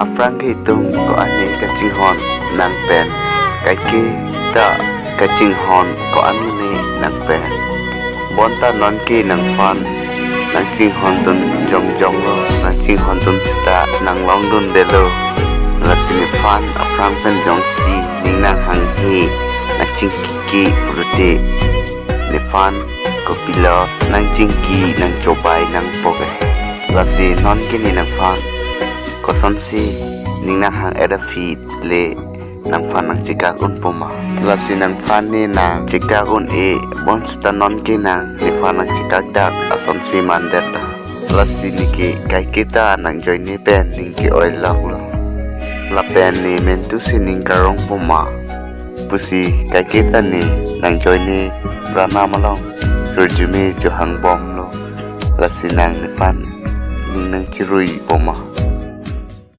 afrang hitung ko ane kaching hon nang pen kai ke ta kaching hon ko ane nang pen bonta non ke nang fan nang ching hon tun jong lo nang ching hon tun sita nang long dun de lo la sini fan afrang pen jong si ning nang hang he nang ching ki purute ne fan ko pila nang ching ki nang chobai nang poge la si non ke ni nang fan ko son si ning nang hang era feed le nang fan nang chika un poma la si nang fan ni nang chika un e bon sta non ke nang ni fan nang chika dak ason si mandet la si ni ke kai kita nang join ni pen ning ke oil lak lo la pen ni men tu si ning karong poma pusi kai kita ni nang join ni rana malong rejume jo hang bom lo la si nang ni fan ning nang chirui poma